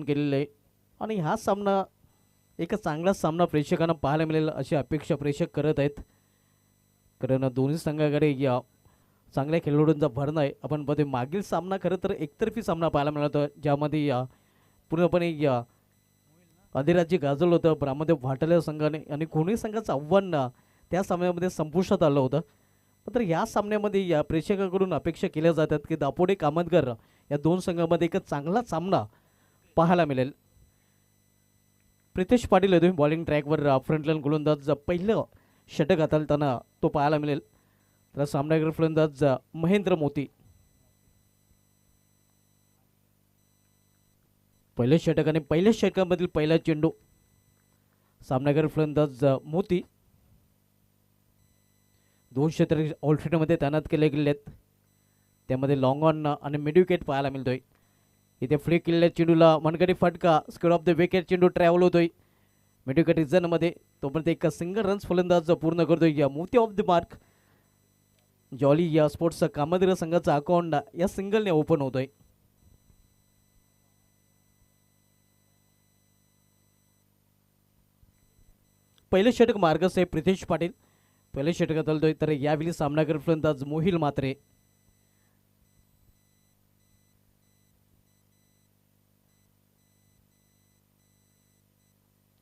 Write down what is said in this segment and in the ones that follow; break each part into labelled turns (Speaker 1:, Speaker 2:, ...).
Speaker 1: केलेलं आहे आणि हा सामना एक चांगला सामना प्रेक्षकांना पाहायला मिळेल अशी अपेक्षा प्रेक्षक करत आहेत. कारण दोन्ही संघाकडे या चांगल्या खेळाडूंचा भरणा आहे. आपण बघतोय मागील सामना खरं तर एकतर्फी सामना पाहायला मिळाला होता, ज्यामध्ये या पूर्णपणे या अधिराज्य गाजवलं होतं ब्राह्मदेव भाटले संघाने आणि कोणी संघाचं आव्हान त्या सामन्यामध्ये संपुष्टात आलं होतं. मात्र या सामन्यामध्ये या प्रेक्षकाकडून अपेक्षा केल्या जातात की दापोडे कामतकर या दोन संघामध्ये एक चांगला सामना पाहायला मिळेल. प्रितेश पाटील येतो बॉलिंग ट्रॅकवर फ्रंटलाईन गोलंदाज पहिलं षटक हाताळताना तो पाहायला मिळेल. तर सामनावीर फलंदाज महेंद्र मोती पहिल्या षटक आणि पहिल्या षटकामधील पहिला चेंडू सामनावीर फलंदाज मोती दोन षटक ऑल्टरनेटमध्ये तैनात केले गेले आहेत. त्यामध्ये लॉंग ऑन आणि मिड विकेट पाहायला मिळतोय. इथे फ्लिक केलेल्या चेंडूला मनगडी फटका स्क्वेअर ऑफ द विकेट चेंडू ट्रॅव्हल होतोय मिड विकेट रिझनमध्ये. तोपर्यंत एक सिंगल रन्स फलंदाज पूर्ण करतोय या मोती ऑफ द मार्क. जॉली या स्पोर्ट्सचा कामगिरी संघाचा अकाउंट या सिंगलने ओपन होतोय. पहिले षटक मार्गस आहे प्रितेश पाटील पहिले षटक चालतोय. तर यावेळी सामनागर फलंदाज मोहिल मात्रे.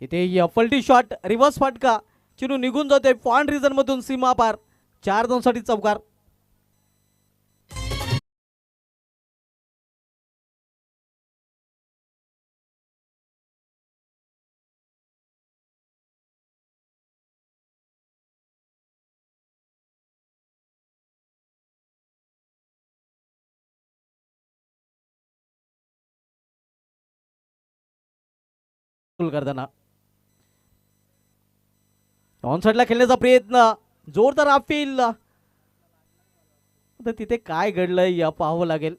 Speaker 1: इथे या पलटी शॉट रिव्हर्स फटका चेंडू निघून जातोय पॉइंट रिझन मधून सीमा पार 4-2 साठी चौकार. करताना ऑन साईडला खेळण्याचा प्रयत्न जोरदार अपील. तर तिथे काय घडलंय या पाहावं लागेल.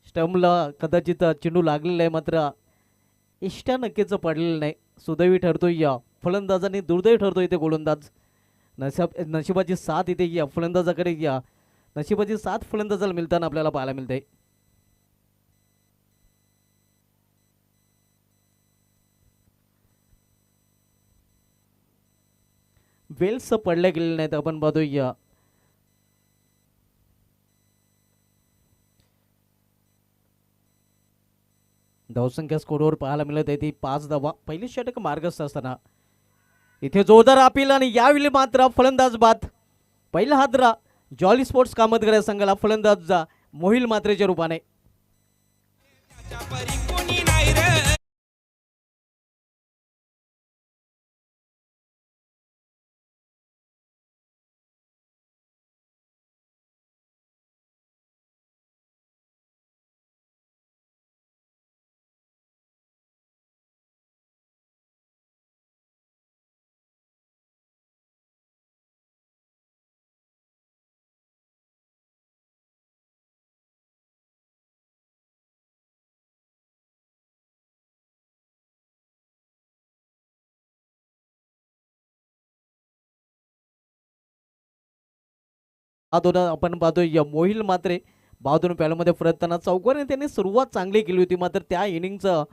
Speaker 1: स्टंपला कदाचित चेंडू लागलेला आहे मात्र इष्टा नक्कीच पडलेलं नाही. सुदैवी ठरतोय या फलंदाजाने दुर्दैवी ठरतोय इथे गोलंदाज. नशिबाची साथ इथे या फलंदाजाकडे या नशिबाची साथ फलंदाजाला मिळताना आपल्याला पाहायला मिळते. वेल्स पडल्या गेलेले नाहीत. आपण पाहतोय या धावसंख्या स्कोरवर पाहायला मिळत आहे ती 5 धावा. पहिली षटक मार्गस्थ असताना इथे जोरदार अपील आणि यावेळी मात्र फलंदाज बाद. पहिला हादरा जॉली स्पोर्ट्स कामतकर या संघाला फलंदाज मोहिल मात्रेच्या रूपाने. आपण पाहतोय या मोहिल मात्रे 52 पॅलमध्ये परतताना चौकाने त्यांनी सुरुवात चांगली केली होती मात्र त्या इनिंगचं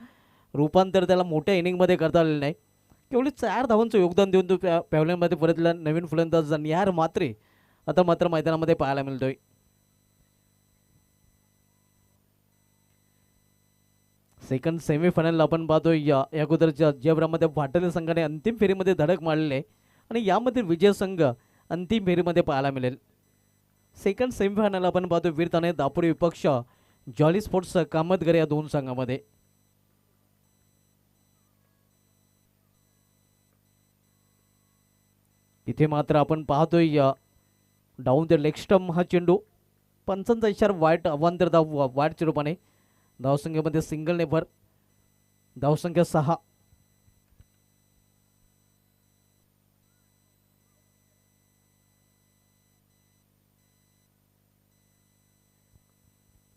Speaker 1: रूपांतर त्याला मोठ्या इनिंगमध्ये करता आलेलं नाही. केवळ 4 धावांचं योगदान देऊन तो पॅव्हलियनमध्ये परतला. नवीन फलंदाज निहार मात्रे आता मात्र मैदानामध्ये पाहायला मिळतोय. सेकंड सेमीफायनल आपण पाहतोय या अगोदरच्या जयब्रामध्ये भाटले संघाने अंतिम फेरीमध्ये धडक मारलेली आहे आणि यामध्ये विजय संघ अंतिम फेरीमध्ये पाहायला मिळेल. सेकंड सेमीफायनल आपण पाहतो वीरताने दापोडी विपक्ष जॉली स्पोर्ट्स कामतगर या दोन संघामध्ये. इथे मात्र आपण पाहतोय डाऊन द लेग स्टंप हा चेंडू पंचांचा इशारा वाईट अवांतर धाव वाईटच्या रूपाने. धावसंख्येमध्ये सिंगल नेभर. धावसंख्या 6.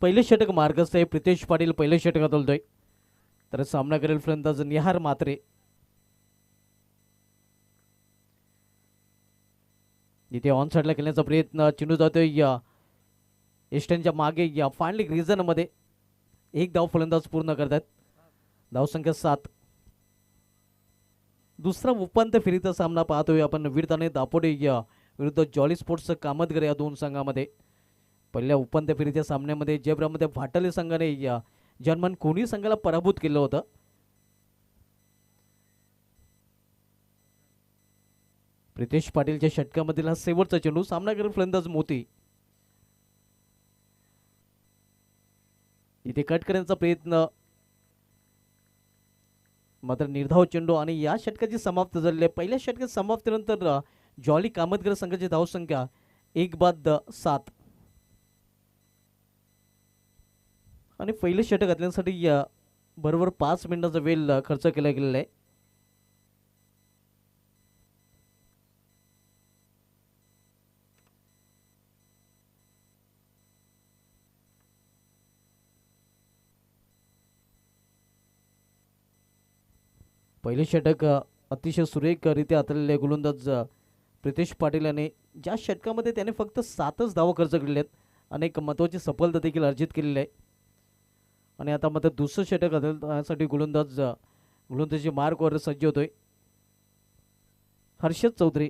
Speaker 1: पहिले षटक मार्गस्थ आहे प्रितेश पाटील पहिले षटक हातोलतोय. तर सामना करेल फलंदाज निहार मात्रे. इथे ऑन साईडला खेळण्याचा प्रयत्न, चेंडू जातोय या एस्टनच्या मागे या फायनली रिझनमध्ये. एक धाव फलंदाज पूर्ण करतात. धावसंख्या 7. दुसरा उपांत्य फेरीचा सामना पाहतोय आपण वीरताने दापोडे या विरुद्ध जॉली स्पोर्ट्स कामतगर या दोन संघामध्ये. पहिल्या उपांत्य फेरीच्या सामन्यामध्ये जयपुरामध्ये भाटले संघाने या जर्मन कोणी संघाला पराभूत केलं होतं. प्रितेश पाटीलच्या षटकामधील हा शेवटचा चेंडू, सामनाकर फलंदाज मोती. इथे कट करण्याचा प्रयत्न, मात्र निर्धाव चेंडू आणि या षटकाची समाप्त झालेली आहे. पहिल्या षटकात समाप्तीनंतर जॉली कामतगर संघाची धावसंख्या 1/7 आणि पहिले षटक घातल्यासाठी बरोबर 5 मिनिटाचा वेळ खर्च केला गेलेला आहे. पहिले षटक अतिशय सुरेखरित्या हाताळलेले गोलंदाज प्रितेश पाटील याने ज्या षटकामध्ये त्याने फक्त 7च धावा खर्च केलेले आहेत. अनेक महत्त्वाची सफलता देखील अर्जित केलेली आहे. आणि आता मात्र दुसरं षटक हाताळण्यासाठी गोलंदाजी मार्कवर सज्ज होतोय हर्षद चौधरी.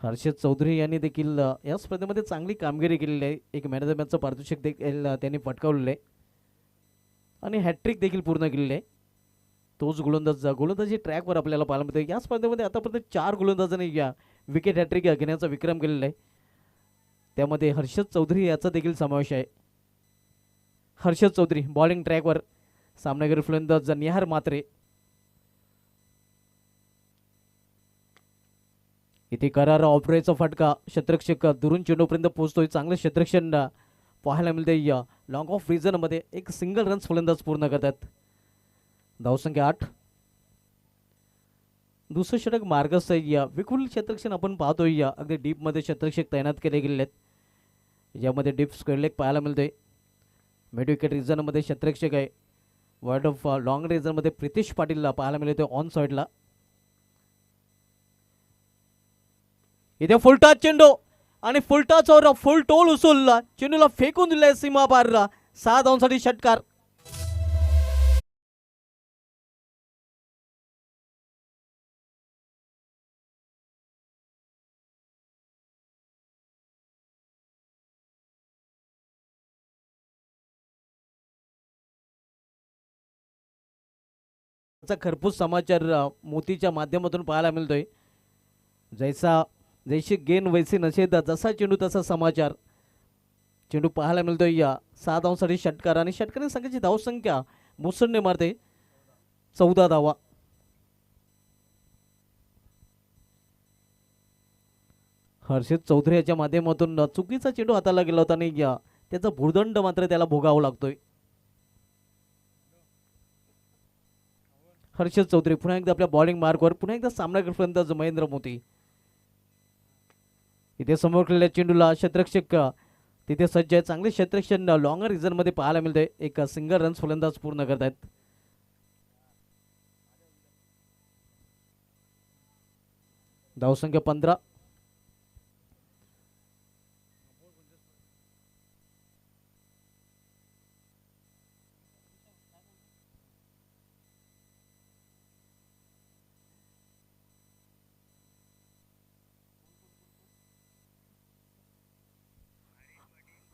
Speaker 1: हर्षद चौधरी यांनी देखील या स्पर्धेमध्ये चांगली कामगिरी केलेली आहे. एक मॅन ऑफ द मॅचचं पारितोषिक देखील त्यांनी पटकावलेलं आहे आणि हॅट्रिक देखील पूर्ण केलेली आहे. तोच गोलंदाजी ट्रॅकवर आपल्याला पाहायला मिळते. या स्पर्धेमध्ये आतापर्यंत 4 गोलंदाजांनी या विकेट हॅट्रिक घेण्याचा विक्रम केलेला आहे. त्यामध्ये हर्षद चौधरी याचा देखील समावेश आहे. हर्षद चौधरी बॉलिंग ट्रॅकवर, सामनावीर फलंदाज निहार मात्रे. इथे करार ऑपरेचा फटका, क्षेत्ररक्षक दुरून चेंडूपर्यंत पोहोचतोय. चांगलं क्षेत्ररक्षण पाहायला मिळते. या लॉंग ऑफ रिझनमध्ये एक सिंगल रन्स फलंदाज पूर्ण करतात. धावसंख्या 8. दुसरं षटक मार्गस्थ या विपुल क्षेत्ररक्षण आपण पाहतोय. या अगदी डीपमध्ये क्षेत्ररक्षक तैनात केले गेलेले आहेत. यामध्ये डीप स्क्वेअर लेग पाहायला मिळते. मिड विकेट रिझनमध्ये क्षेत्ररक्षक आहे. वाईड ऑफ लॉंग रिझनमध्ये प्रितेश पाटीलला पाहायला मिळते ऑन साईडला. इथे फुलटॉस चेंडू आणि फुलटॉसवर फुल टोल उचलला, चेंडूला फेकून दिलाय सीमा पारला. 6 धावांसाठी षटकार. खरपूस समाचार मोतीच्या माध्यमातून पाहायला मिळतोय. जैसे गेन वैसे नशेद, जसा चेंडू तसा समाचार. चेंडू पाहायला मिळतोय. या 6 धावांसाठी षटकार आणि षटकारी संघाची धावसंख्या मुसंडे मारते 14 धावा. हर्षद चौधरी याच्या माध्यमातून चुकीचा चेंडू हाताला गेला होता आणि त्याचा भूर्दंड मात्र त्याला भोगावा लागतोय. हर्षद चौधरी पुन्हा एकदा आपल्या बॉलिंग मार्कवर, पुन्हा एकदा सामना फलंदाज महेंद्र मोती. इथे समोर खेळलेल्या चेंडूला क्षेत्ररक्षक तिथे सज्ज आहे. चांगले क्षेत्ररक्षण लॉंगर रिझनमध्ये पाहायला मिळते. एक सिंगल रन्स फलंदाज पूर्ण करतात. धावसंख्या 15.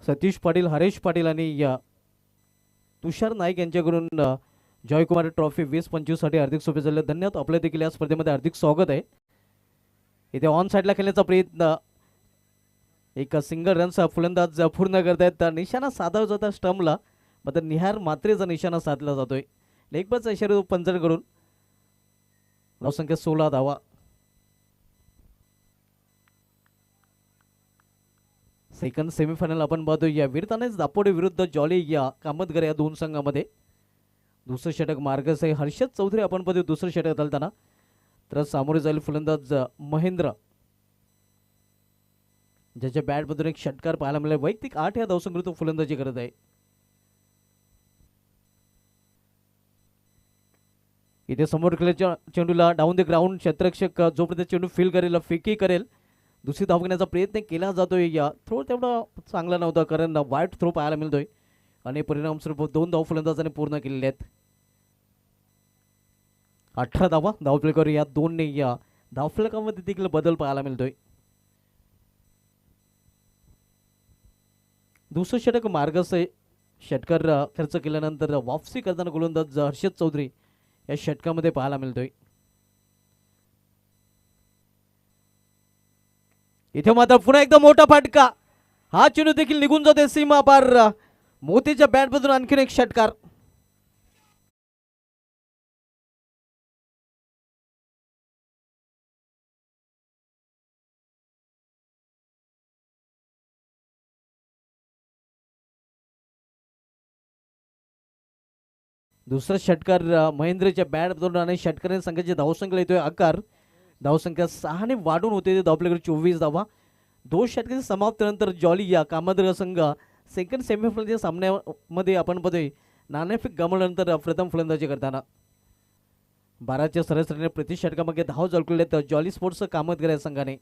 Speaker 1: सतीश पाटील, हरेश पाटील आणि तुषार नाईक यांच्याकडून जयकुमार ट्रॉफी 2025 साठी हार्दिक शुभेच्छा. धन्यवाद. आपल्या देखील या स्पर्धेमध्ये हार्दिक स्वागत आहे. इथे ऑन साईडला खेळण्याचा प्रयत्न, एक सिंगल रन्स फलंदाज पूर्ण करतायत. निशाणा साधा जाता स्टंपला, मात्र निहार मात्रेचा निशाणा साधला जातोय. लेगबाज इशारा पंचर करून. धावसंख्या 16 धावा. सेकंड सेमीफायनल आपण पाहतो. या वीरतानेच दापोडे विरुद्ध जॉली या कामतगर या दोन संघामध्ये. दुसरं षटक मार्गस आहे. हर्षद चौधरी आपण पाहतो दुसरं षटक घालताना. तर सामोरे जाईल फलंदाज महेंद्र, ज्याच्या बॅटमधून एक षटकार पाहायला मिळाला. वैयक्तिक 8 या धावसंख्येत फलंदाजी करत आहे. इथे समोर केलेल्या चेंडूला डाऊन द ग्राउंड क्षेत्ररक्षक जोपर्यंत चेंडू फील करेल फेकी करेल दुसरी धाव घेण्याचा प्रयत्न केला जातोय. या थ्रो तेवढा चांगला नव्हता कारण वाईट थ्रो पाहायला मिळतोय आणि परिणामस्वरूप 2 धाव फलंदाजाने पूर्ण केलेले आहेत. 18 धावा धावफलकावर या 2ने या धावफलकामध्ये देखील बदल पाहायला मिळतोय. दुसरं षटक मार्गस्थ षटकार खर्च केल्यानंतर वापसी करताना गोलंदाज हर्षद चौधरी या षटकामध्ये पाहायला मिळतोय. इथे मात्र पुन्हा एकदा मोठा फटका हा चेंडू देखील निघून जाते सीमा पार. मोतीच्या बॅटमधून आणखीन एक षटकार. दुसरा षटकार महेंद्रच्या बॅटमधून आणि षटकाराने संघाच्या धावसंख्येला येतोय आकार. धावसंख्या 6 ने वाढून होते धावपलीकडे 24 धावा. 2 षटकाच्या समाप्तीनंतर जॉली या कामांध्र संघ सेकंड सेमीफायनलच्या सामन्यामध्ये आपण बघतोय नाणेफेक गमावल्यानंतर प्रथम फलंदाजी करताना 12च्या सरासरीने प्रति षटकामागे धाव झळकले तर जॉली स्पोर्ट्स कामतगर या संघाने.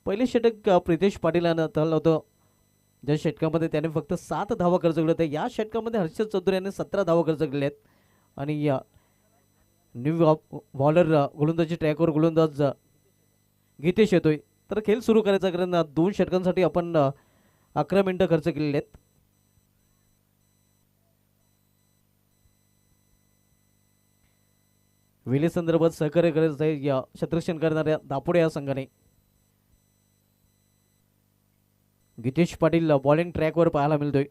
Speaker 1: पहिले षटक प्रितेश पाटील यांना तळलं होतं ज्या षटकामध्ये त्याने फक्त 7 धावा खर्च केल्या होत्या. या षटकामध्ये हर्षद चौधरी याने 17 धावा खर्च केल्या आहेत आणि या न्यू बॉलर गोलंदाजी ट्रॅकवर गोलंदाज गीतेश येतोय. तर खेळ सुरू करायचा कारण 2 षटकांसाठी आपण 11 मिनिटं खर्च केलेले आहेत. वेले संदर्भात सहकार्य करायचं आहे या क्षेत्ररक्षण करणाऱ्या दापोडे या संघाने. गीतेश पाटील बॉलिंग ट्रॅकवर पाहायला मिळतोय.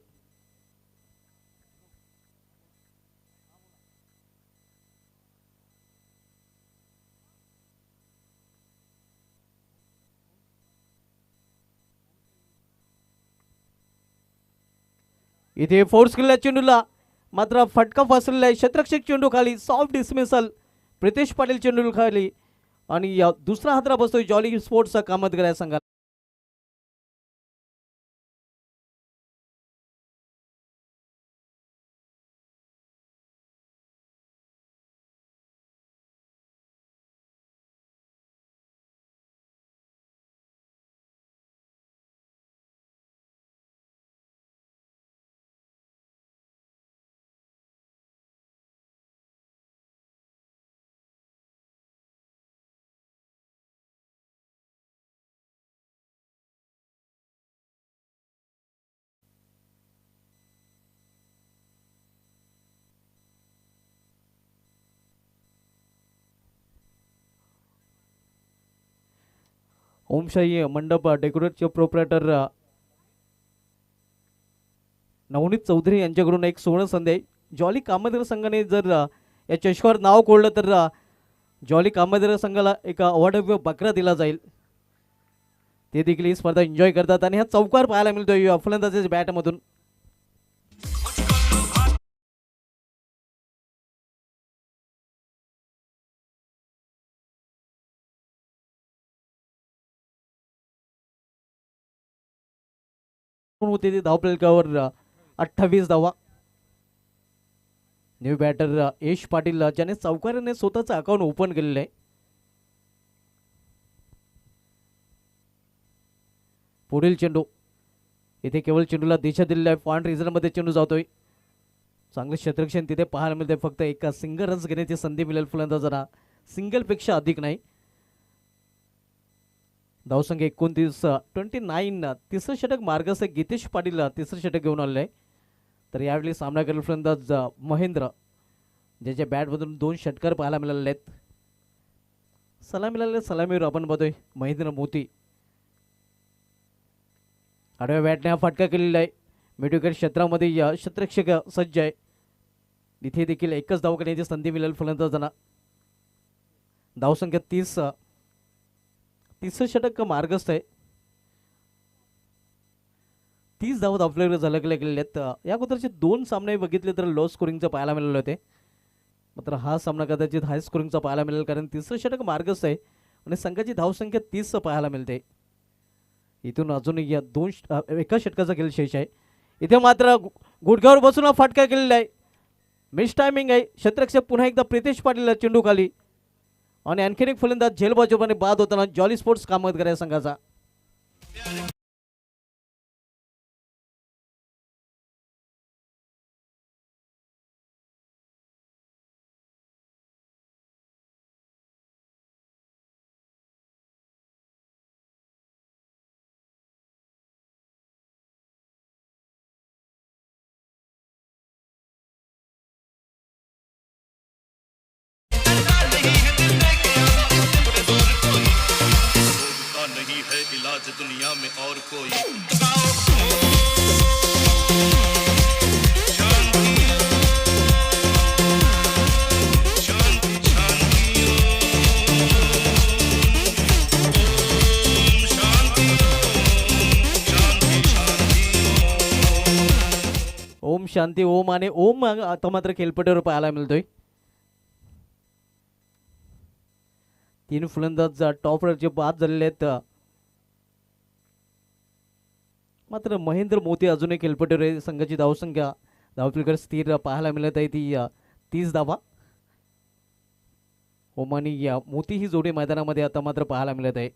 Speaker 1: इथे फोर्स केलेल्या चेंडूला मात्र फटका फसलेला आहे. क्षेत्ररक्षक चेंडू खाली सॉफ्ट डिसमिसल प्रितेश पाटील चेंडू खाली आणि या दुसरा हादरा बसतोय जॉली स्पोर्ट्सचा कामतगर या संघाला. ओमशाही मंडप डेकोरेटचे प्रोप्रायटर नवनीत चौधरी यांच्याकडून एक सुवर्ण संधी आहे. जॉली कामतगर संघाने जर या चषकावर नाव कोरलं तर जॉली कामतगर संघाला एक अवाढव्य बकरा दिला जाईल. ते देखील ही स्पर्धा एन्जॉय करतात आणि हा चौकार पाहायला मिळतोय फलंदाजाच्या बॅटमधून. होते ते धावफलकावर 28 धावा. न्यू बॅटर यश पाटील ज्याने चौकाराने स्वतःचं अकाउंट ओपन केलेलं आहे. पुढील चेंडू इथे केवळ चेंडूला दिशा दिलेला आहे. पॉइंट रिझनमध्ये चेंडू जातोय. चांगलं क्षेत्ररक्षण तिथे पाहायला मिळते. फक्त एका सिंगल रन्स घेण्याची संधी मिळेल फलंदाजांना, सिंगलपेक्षा अधिक नाही. धावसंख्या 29 29. तिसरं षटक मार्गस्थ गीतेश पाटील तिसरं षटक घेऊन आलेलं आहे. तर यावेळी सामना करेल फलंदाज महेंद्र ज्याच्या बॅटमधून 2 षटकार पाहायला मिळालेले आहेत. सलामीवर आपण बघतोय महेंद्र मोती आडव्या बॅटने हा फटका केलेला आहे. मिडविकेट क्षेत्रामध्ये या क्षेत्ररक्षक सज्ज आहे. इथे देखील एकच धाव करण्याची संधी मिळेल फलंदाजांना. धावसंख्या 30. तिसरं षटक मार्गस्थ आहे. 30 धावा आपल्याकडे झलकल्या गेलेल्या आहेत. या अगोदरचे 2 सामने बघितले तर लो स्कोरिंगचं पाहायला मिळाले होते. मात्र हा सामना कदाचित हाय स्कोरिंगचा पाहायला मिळेल कारण तिसरं षटक मार्गस्थ आहे आणि संघाची धावसंख्या 30 पाहायला मिळते. इथून अजून या 2 एका षटकाचा खेळ शेष आहे. इथे मात्र गुडघ्यावर बसून हा फटका केलेला आहे. मिस टायमिंग आहे. क्षेत्ररक्षक पुन्हा एकदा प्रितेश पाटील चेंडू खाली आणि आणखीन एक फलंदाज झेलबाजूपणे बाद होताना जॉली स्पोर्ट्स कामतकर या संघाचा.
Speaker 2: नहीं है इलाज दुनिया में और कोई.
Speaker 1: ओम शांती ओम आणि ओम आता मात्र खेळपट्टीवर पाहायला मिळतोय. तीन फलंदाज टॉपरचे बाद झालेले आहेत. मात्र महेंद्र मोती अजूनही खेळपट्टीवर आहे. संघाची धावसंख्या धावपलीकडे स्थिर पाहायला मिळत आहे ती 30 धावा. ओम आणि मोती ही जोडी मैदानामध्ये आता मात्र पाहायला मिळत आहे.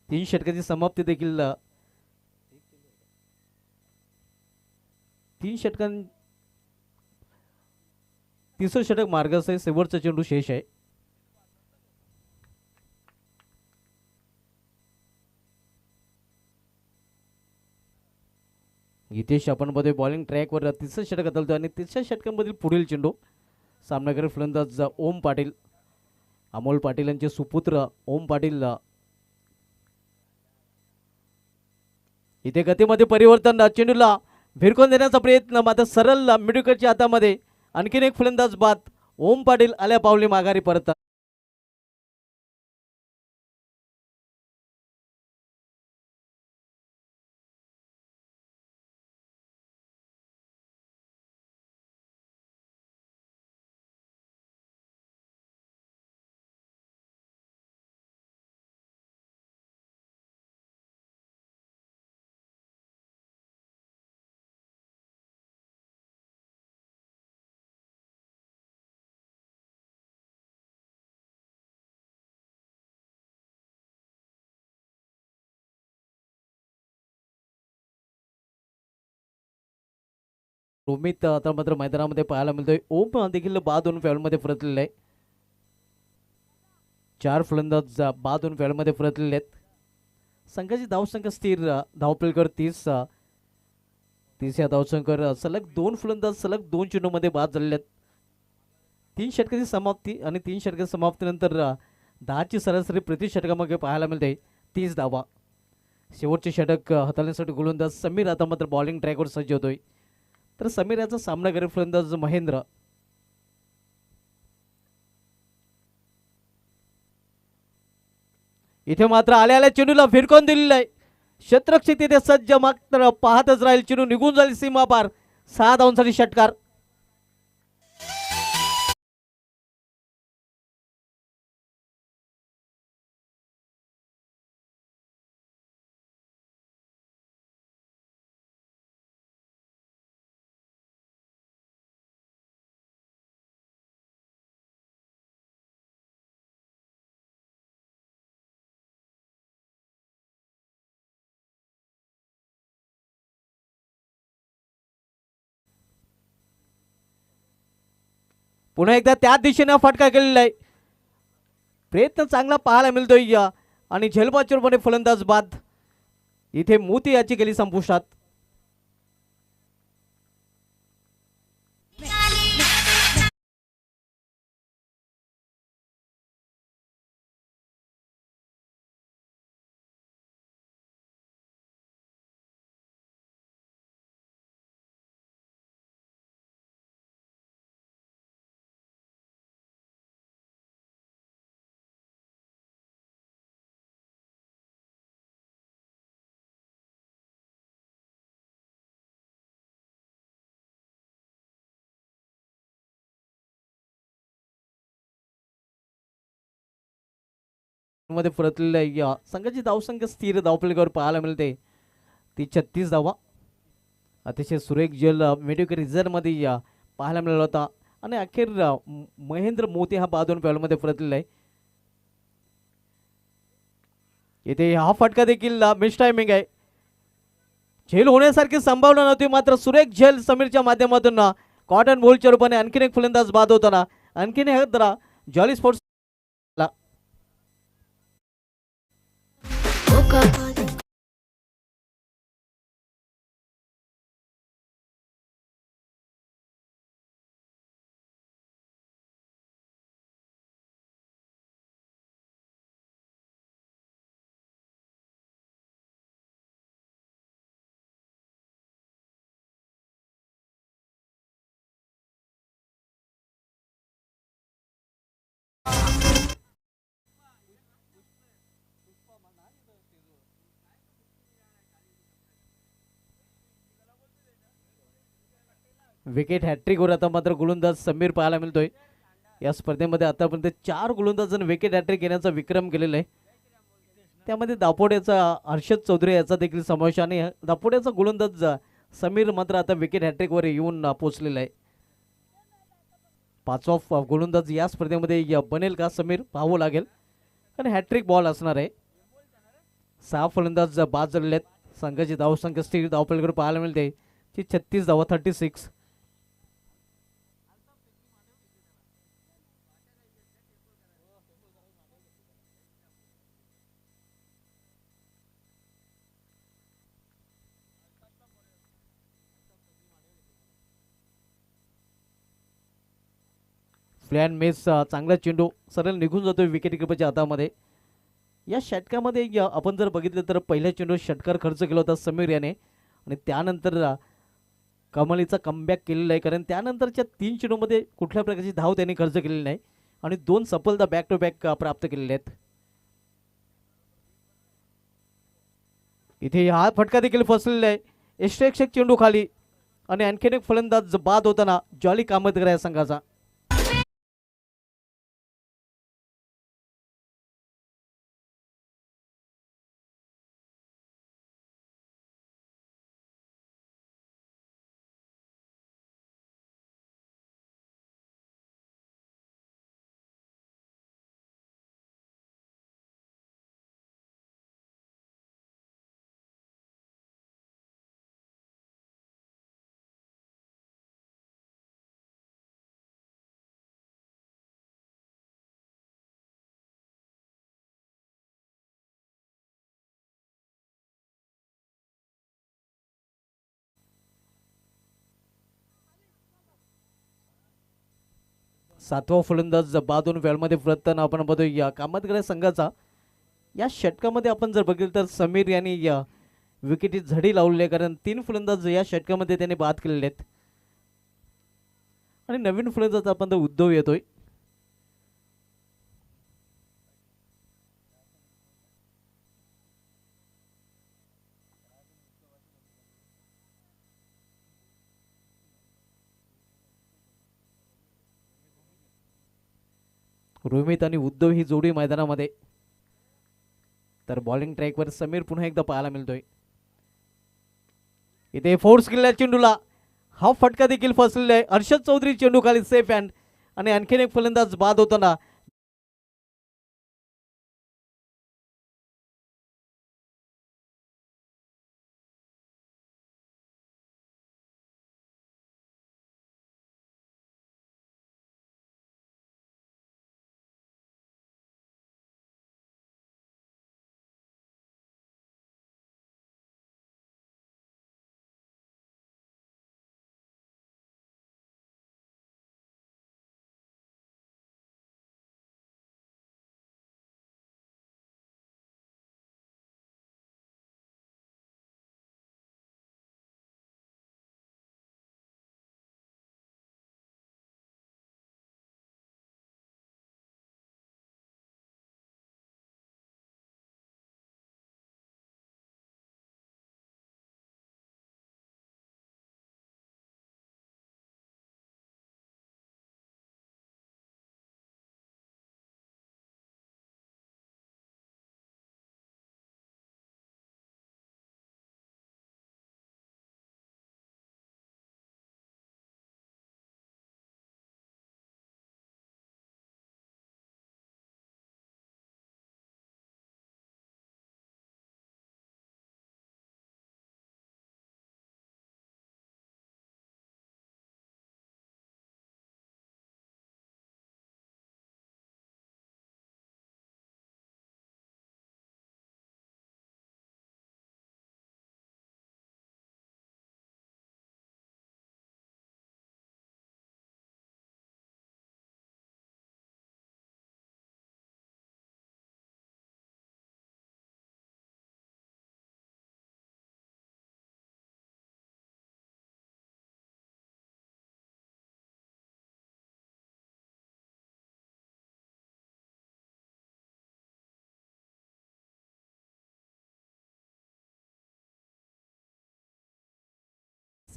Speaker 1: 3 षटकाची समाप्ती देखील 3 षटकां तिसरं षटक मार्गास आहे. शेवटचा चेंडू शेष आहे. गीतेश आपण मध्ये बॉलिंग ट्रॅकवर तिसरं षटक बदलतो आणि तिसऱ्या षटकांमधील पुढील चेंडू सामनाकडे फलंदाज ओम पाटील, अमोल पाटील यांचे सुपुत्र ओम पाटील. इथे गतीमध्ये परिवर्तन, चेंडूला भिरकून देण्याचा प्रयत्न, मात्र सरळ मिडविकेटच्या हातामध्ये. आणखीन एक फलंदाज बाद. ओम पाटील आल्या पावली माघारी परत. रोमित आता मात्र मैदानामध्ये पाहायला मिळतोय. ओम देखील बाद होऊन फॅलमध्ये परतलेला आहे. 4 फलंदाज बाद होऊन फॅलमध्ये परतलेले आहेत. संघाची धावसंख्या स्थिर. धावपलीकडे 30 या धावसंख्येवर सलग 2 फलंदाज सलग 2 चेंडूमध्ये बाद झालेले आहेत. 3 षटकाची समाप्ती आणि 3 षटकाच्या समाप्तीनंतर 10ची सरासरी प्रति षटकामागे पाहायला मिळते 30 धावा. शेवटचे षटक हाताळण्यासाठी गोलंदाज समीर आता मात्र बॉलिंग ट्रॅकवर सज्ज होतोय. तर समीर याचा सामना करेल फलंदाज महेंद्र. इथे मात्र आल्या चेंडूला फिरकून दिलेला आहे. क्षेत्ररक्षक तिथे सज्ज, मात्र पाहतच राहील. चेंडू निघून जाईल सीमा पार. 6 धावांसाठी षटकार. पुन्हा एकदा त्याच दिशेने फटका केलेला आहे. प्रयत्न चांगला पाहायला मिळतोय आणि झेलबाजूपणे फलंदाज बाद. इथे मोती याची गेली संपुष्टात. मध्ये परतलेल्या संघाची धावसंख्या स्थिर धावपलीवर पाहायला मिळते ती 36 धावा. अतिशय सुरेख जल मेडिकल रिझल्टमध्ये पाहायला मिळाला होता आणि अखेर महेंद्र मोती हा बादून पॅलमध्ये परतलेला आहे. इथे हा फटका देखील मिस टायमिंग आहे. झेल होण्यासारखी संभावना नव्हती मात्र सुरेख झेल समीरच्या माध्यमातून कॉटन बोलच्या रूपाने आणखीन एक फलंदाज बाद होताना आणखीन एक जॉली स्पोर्ट्स विकेट हॅट्रिकवर आता मात्र गोलंदाज समीर पाहायला मिळतोय. या स्पर्धेमध्ये आतापर्यंत 4 गोलंदाजांनी विकेट हॅट्रिक घेण्याचा विक्रम केलेला आहे. त्यामध्ये दापोड्याचा हर्षद चौधरी याचा देखील समावेश आणि दापोड्याचा गोलंदाज समीर मात्र आता विकेट हॅट्रिकवर येऊन पोहोचलेला आहे. 5वा गोलंदाज या स्पर्धेमध्ये बनेल का समीर पाहावं लागेल आणि हॅट्रिक बॉल असणार आहे. 6 फलंदाज बाद झालेले आहेत. संघाची धावसंख्या स्थिर धावपलकडे पाहायला मिळते ती 36 धावा 36. फ्लॅन मेस चांगला चेंडू सरळ निघून जातोय विकेट किपरच्या हातामध्ये. या षटकामध्ये आपण जर बघितलं तर पहिल्या चेंडू षटकार खर्च केला होता समीर याने आणि त्यानंतर कमालीचा कमबॅक केलेला आहे कारण त्यानंतरच्या 3 चेंडूमध्ये कुठल्या प्रकारची धाव त्यांनी खर्च केलेली नाही आणि 2 सफलता बॅक टू बॅक प्राप्त केलेल्या आहेत. इथे हा फटका देखील फसलेला आहे. एक चेंडू खाली आणि आणखीन एक फलंदाज बाद होताना जॉली कामतकर या संघाचा. सातवा फलंदाज बादून वेळमध्ये परतताना आपण बघतो या कामतकर संघाचा. या षटकामध्ये आपण जर बघितलं तर समीर यांनी या विकेटी झडी लावलेली आहे कारण 3 फलंदाज या षटकामध्ये त्याने बाद केलेले आहेत आणि नवीन फलंदाज आपण उद्धव येतोय. रोहित आणि उद्धव ही जोडी मैदानामध्ये. तर बॉलिंग ट्रॅकवर समीर पुन्हा एकदा पाहायला मिळतोय. इथे फोर्स केलेल्या चेंडूला हा फटका देखील फसलेला आहे. हर्षद चौधरी चेंडू खाली सेफ हँड आणि आणखीन एक फलंदाज बाद होताना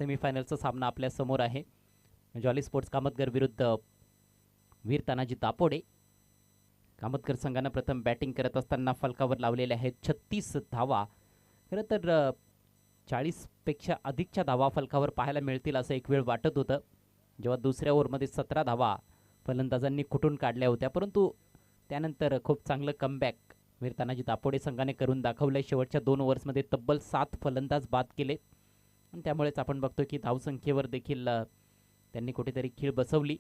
Speaker 3: सेमीफायनलचा सामना आपल्या समोर आहे. जॉली स्पोर्ट्स कामतगर विरुद्ध वीर तानाजी दापोडे. कामतगर संघानं प्रथम बॅटिंग करत असताना फलकावर लावलेल्या आहेत 36 धावा. खरं तर 40पेक्षा अधिकच्या धावा फलकावर पाहायला मिळतील असं एक वेळ वाटत होतं, जेव्हा दुसऱ्या ओव्हरमध्ये 17 धावा फलंदाजांनी कुठून काढल्या होत्या. परंतु त्यानंतर खूप चांगलं कमबॅक वीर तानाजी दापोडे संघाने करून दाखवलं. शेवटच्या 2 ओव्हर्समध्ये तब्बल 7 फलंदाज बाद केले आणि त्यामुळेच आपण बघतो की धावसंख्येवर देखील त्यांनी कुठेतरी खीळ बसवली.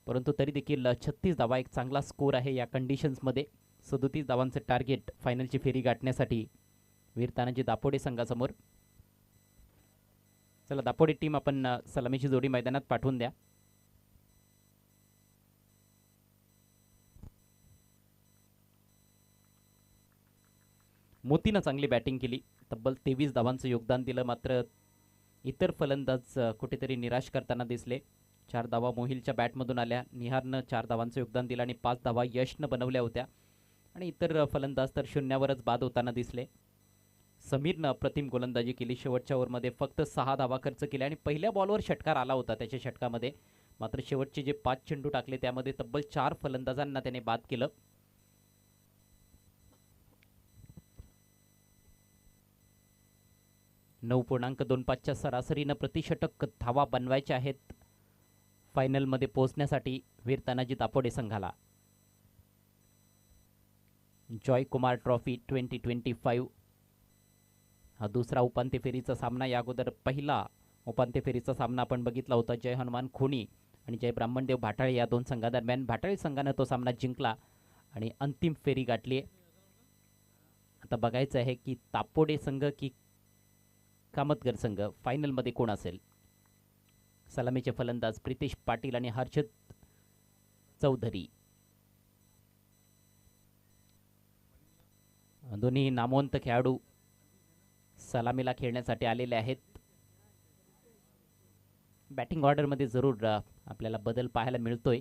Speaker 3: परंतु तरी देखील 36 धावा एक चांगला स्कोर आहे या कंडिशन्समध्ये. 37 धावांचं टार्गेट फायनलची फेरी गाठण्यासाठी वीर तानाजी दापोडे संघासमोर. चला दापोडे टीम आपण सलामीची जोडी मैदानात पाठवून द्या. मोतीनं चांगली बॅटिंग केली, तब्बल 23 धावांचं योगदान दिलं. मात्र इतर फलंदाज कुठेतरी निराश करताना दिसले. 4 धावा मोहिलच्या बॅटमधून आल्या. निहारनं 4 धावांचं योगदान दिलं आणि 5 धावा यशनं बनवल्या होत्या आणि इतर फलंदाज तर शून्यावरच बाद होताना दिसले. समीरनं अप्रतिम गोलंदाजी केली. शेवटच्या ओव्हरमध्ये फक्त 6 धावा खर्च केल्या आणि पहिल्या बॉलवर षटकार आला होता त्याच्या षटकामध्ये. मात्र शेवटचे जे 5 चेंडू टाकले त्यामध्ये तब्बल 4 फलंदाजांना त्याने बाद केलं. .25च्या सरासरीनं प्रतिषटक धावा बनवायच्या आहेत फायनलमध्ये पोहोचण्यासाठी वीर तानाजी दापोडे संघाला. जॉय कुमार ट्रॉफी 2025 हा दुसरा उपांत्य फेरीचा सामना. या अगोदर पहिला उपांत्य फेरीचा सामना आपण बघितला होता जय हनुमान खोनी आणि जय ब्राह्मणदेव भाटाळे या 2 संघादरम्यान. भाटाळे संघानं तो सामना जिंकला आणि अंतिम फेरी गाठली. आता बघायचं आहे की दापोडे संघ की कामतगर संघ फायनलमध्ये कोण असेल. सलामीचे फलंदाज प्रितेश पाटील आणि हर्षद चौधरी दोन्ही नामवंत खेळाडू सलामीला खेळण्यासाठी आलेले आहेत. बॅटिंग ऑर्डरमध्ये जरूर आपल्याला बदल पाहायला मिळतोय.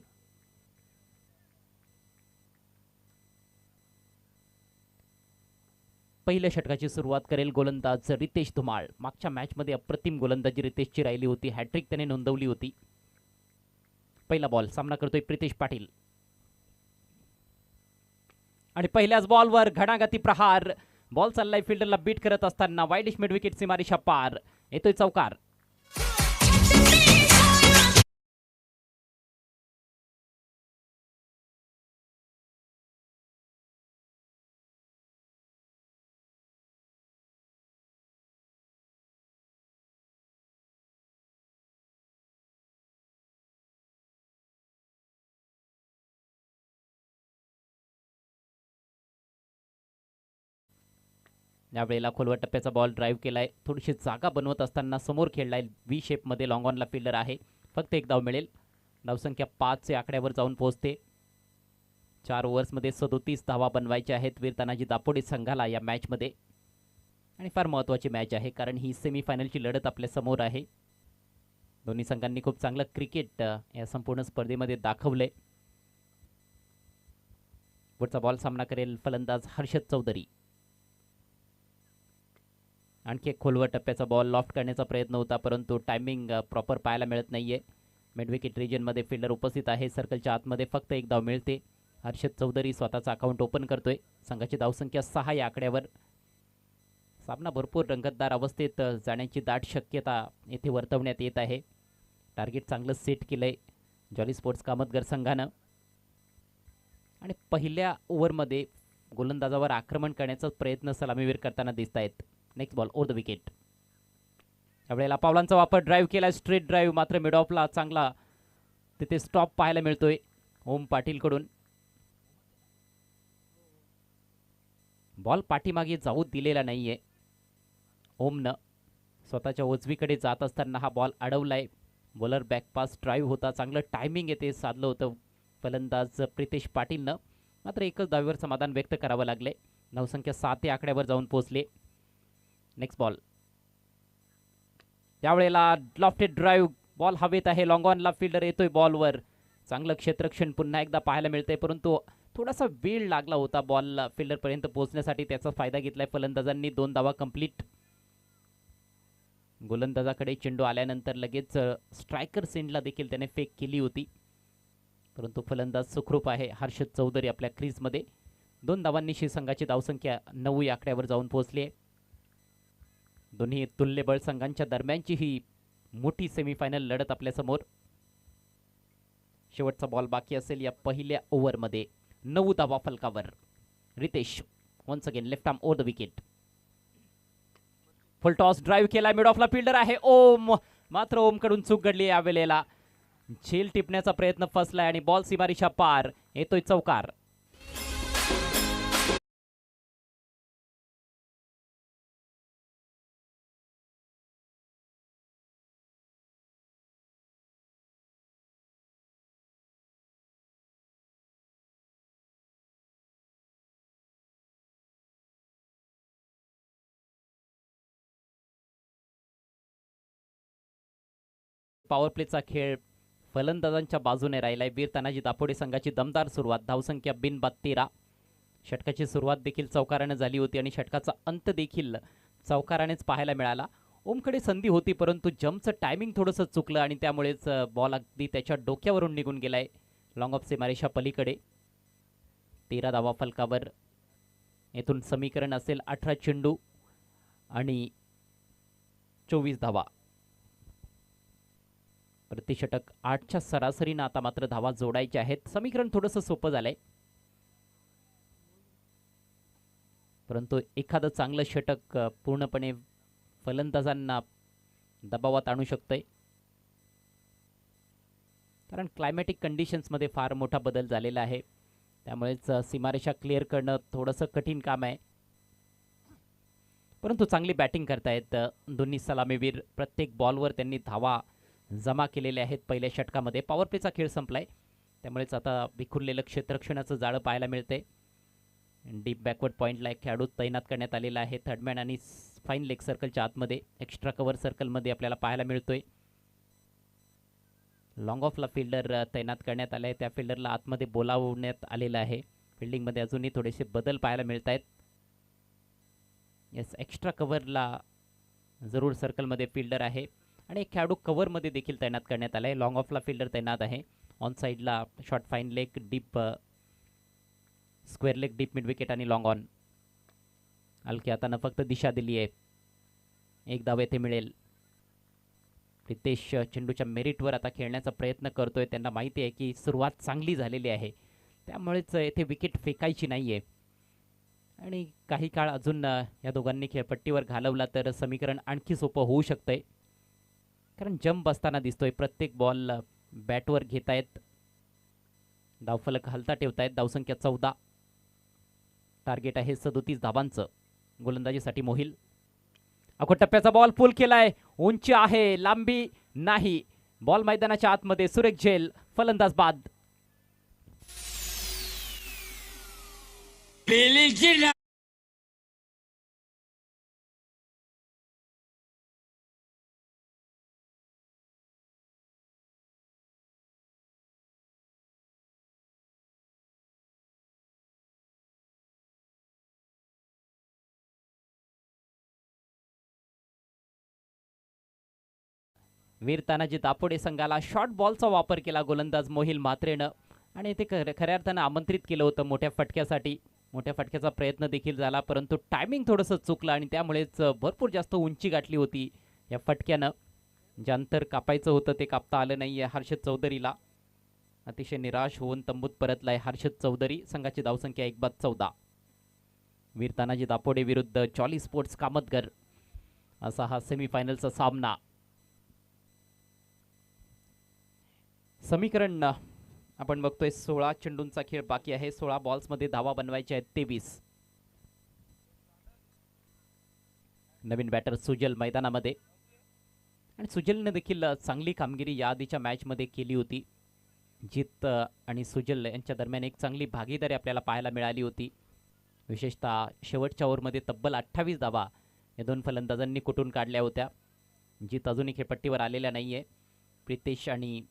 Speaker 3: पहिल्या षटकाची सुरुवात करेल गोलंदाज रितेश धुमाळ. मागच्या मॅचमध्ये अप्रतिम गोलंदाजी रितेशची राहिली होती. हॅट्रिक त्याने नोंदवली होती. पहिला बॉल सामना करतोय प्रितेश पाटील आणि पहिल्याच बॉलवर घणाघाती प्रहार. बॉल चाललाय फिल्डरला बीट करत असताना वाईडिश मिड विकेट सीमारेषा पार. येतोय चौकार. यावेळेला खोलवर टप्प्याचा बॉल ड्राईव्ह केलाय. थोडीशी जागा बनवत असताना समोर खेळलाय. व्ही शेपमध्ये लॉंग ऑनला फिल्डर आहे. फक्त एक धाव मिळेल. धावसंख्या 5 आकड्यावर जाऊन पोहोचते. 4 ओव्हर्समध्ये 37 धावा बनवायच्या आहेत वीर तानाजी दापोडे संघाला या मॅचमध्ये. आणि फार महत्त्वाची मॅच आहे कारण ही सेमीफायनलची लढत आपल्या समोर आहे. दोन्ही संघांनी खूप चांगलं क्रिकेट या संपूर्ण स्पर्धेमध्ये दाखवलंय. पुढचा बॉल सामना करेल फलंदाज हर्षद चौधरी. आणखी एक खोलवर टप्प्याचा बॉल लॉफ्ट करण्याचा प्रयत्न होता, परंतु टायमिंग प्रॉपर पाहायला मिळत नाहीये. मिड विकेट रिजनमध्ये फिल्डर उपस्थित आहे. सर्कलच्या आतमध्ये फक्त एक धाव मिळते. हर्षद चौधरी स्वतःचा अकाउंट ओपन करतोय. संघाची धावसंख्या 6 या आकड्यावर. सामना भरपूर रंगतदार अवस्थेत जाण्याची दाट शक्यता येथे वर्तवण्यात येत आहे. टार्गेट चांगलं सेट केलंय जॉली स्पोर्ट्स कामतगर संघानं आणि पहिल्या ओव्हरमध्ये गोलंदाजावर आक्रमण करण्याचा प्रयत्न सलामीवीर करताना दिसत आहेत. Next ball over the wicket. यावेळेला पावलांचा वापर ड्राईव्ह केला. स्ट्रेट ड्राईव्ह मात्र मिड ऑफला चांगला तिथे स्टॉप पाहायला मिळतोय ओम पाटीलकडून. बॉल पाठीमागे जाऊ दिलेला नाहीये. ओमनं स्वतःच्या उजवीकडे जात असताना हा बॉल अडवलाय. बॉलर बॅकपास ड्राईव्ह होता. चांगलं टायमिंग येते साधलं होतं फलंदाज प्रितेश पाटीलनं. मात्र एकच धावेवर समाधान व्यक्त करावं लागले. धावसंख्या 7 या आकड्यावर जाऊन पोहोचले. Next ball. त्यावेळेला लॉफ्टेड ड्राईव्ह बॉल हवेत आहे. लॉंग ऑनला फिल्डर येतोय बॉलवर. चांगलं क्षेत्ररक्षण पुन्हा एकदा पाहायला मिळतंय, परंतु थोडासा वेळ लागला होता बॉल फिल्डरपर्यंत पोहोचण्यासाठी. त्याचा फायदा घेतलाय फलंदाजांनी. 2 धावा कंप्लीट. गोलंदाजाकडे चेंडू आल्यानंतर लगेच स्ट्रायकर सेंडला देखील त्याने फेक केली होती, परंतु फलंदाज सुखरूप आहे हर्षद चौधरी आपल्या क्रीजमध्ये. 2 धावांनी संघाची धावसंख्या 9 या आकड्यावर जाऊन पोहोचली आहे. दोन्ही तुल्यबळ संघांच्या दरम्यानची ही मोठी सेमीफायनल लढत आपल्यासमोर. शेवटचा बॉल बाकी असेल या पहिल्या ओव्हरमध्ये. 9 धावा फलकावर. Ritesh once again left arm over the wicket. Full toss drive केला, मिड ऑफला फिल्डर आहे ओम, मात्र ओमकडून चूक घडली यावेळेला. झेल टिपण्याचा प्रयत्न फसलाय आणि बॉल सीमारेषा पार. येतोय चौकार. पॉवर प्लेचा खेळ फलंदाजांच्या बाजूने राहिलाय. वीर तानाजी दापोडे संघाची दमदार सुरुवात. धावसंख्या बिनबाद 13. षटकाची सुरुवात देखील चौकाराने झाली होती आणि षटकाचा अंत देखील चौकारानेच पाहायला मिळाला. ओमकडे संधी होती, परंतु जम्पचं टायमिंग थोडंसं चुकलं आणि त्यामुळेच बॉल अगदी त्याच्या डोक्यावरून निघून गेलाय लॉंग ऑफ सीमारेषा पलीकडे. 13 धावा फलकावर. येथून समीकरण असेल 18 चेंडू आणि 24 धावा. प्रति षटक 8च्या सरासरीनं आता मात्र धावा जोडायच्या आहेत. समीकरण थोडंसं सोपं झालंय, परंतु एखादं चांगलं षटक पूर्णपणे फलंदाजांना दबावात आणू शकतंय, कारण क्लायमॅटिक कंडिशन्समध्ये फार मोठा बदल झालेला आहे. त्यामुळेच सीमारेषा क्लिअर करणं थोडंसं कठीण काम आहे, परंतु चांगली बॅटिंग करतायत दोन्ही सलामीवीर. प्रत्येक बॉलवर त्यांनी धावा जमा केलेले आहेत पहिल्या षटकामध्ये. पॉवर प्लेचा खेळ संपलाय, त्यामुळेच आता विखुरलेलं क्षेत्ररक्षणाचं जाळं पाहायला मिळते. डीप बॅकवर्ड पॉईंटला एक खेळाडू तैनात करण्यात आलेला आहे. थर्डमॅन आणि फाईन लेग सर्कलच्या आतमध्ये एक्स्ट्रा कव्हर सर्कलमध्ये आपल्याला पाहायला मिळतोय. लॉंग ऑफला फिल्डर तैनात करण्यात आला आहे. त्या फिल्डरला आतमध्ये बोलावण्यात आलेलं आहे. फिल्डिंगमध्ये अजूनही थोडेसे बदल पाहायला मिळत आहेत. येस, एक्स्ट्रा कव्हरला जरूर सर्कलमध्ये फिल्डर आहे आणि एक खेळाडू कव्हरमध्ये देखील तैनात करण्यात आला आहे. लॉंग ऑफला फिल्डर तैनात आहे. ऑन साईडला short fine leg, deep square leg, deep mid wicket आणि लॉंग ऑन. हलकी हातानं फक्त दिशा दिली आहे. एक धाव येथे मिळेल. रितेश चेंडूच्या मेरिटवर आता खेळण्याचा प्रयत्न करतोय. त्यांना माहिती आहे की सुरुवात चांगली झालेली आहे, त्यामुळेच येथे विकेट फेकायची नाही आहे आणि काही काळ अजून या दोघांनी खेळपट्टीवर घालवला तर समीकरण आणखी सोपं होऊ शकतंय, कारण जंप बसताना दिसतोय. प्रत्येक बॉल बॅटवर घेतायत. धावफलक हलता ठेवतायत. धावसंख्या 14. टार्गेट आहे 37 धावांचं. गोलंदाजीसाठी मोहिल. अकोट टप्प्याचा बॉल पुल केलाय. उंची आहे, लांबी नाही. बॉल मैदानाच्या आतमध्ये. सुरेख झेल. फलंदाज बाद. वीर तानाजी दापोडे संघाला शॉर्ट बॉलचा वापर केला गोलंदाज मोहिल म्हात्रेनं आणि ते खऱ्या अर्थानं आमंत्रित केलं होतं मोठ्या फटक्यासाठी. मोठ्या फटक्याचा प्रयत्न देखील झाला, परंतु टायमिंग थोडंसं चुकलं आणि त्यामुळेच भरपूर जास्त उंची गाठली होती या फटक्यानं. जे अंतर कापायचं होतं ते कापता आलं नाही आहे हर्षद चौधरीला. अतिशय निराश होऊन तंबूत परतलाय हर्षद चौधरी. संघाची धावसंख्या 1/14. वीर तानाजी दापोडे विरुद्ध जॉली स्पोर्ट्स कामतगर असा हा सेमीफायनलचा सामना. समीकरण आपण बघतोय 16 चेंडूंचा खेळ बाकी आहे. 16 बॉल्समध्ये धावा बनवायच्या आहेत 23. नवीन बॅटर सुजल मैदानामध्ये आणि सुजलने देखील चांगली कामगिरी या आधीच्या मॅचमध्ये केली होती. जीत आणि सुजल यांच्या दरम्यान एक चांगली भागीदारी आपल्याला पाहायला मिळाली होती. विशेषतः शेवटच्या ओव्हरमध्ये तब्बल 28 धावा या दोन फलंदाजांनी कुठून काढल्या होत्या. जीत अजूनही खेळपट्टीवर आलेल्या नाही आहे. प्रितेश आणि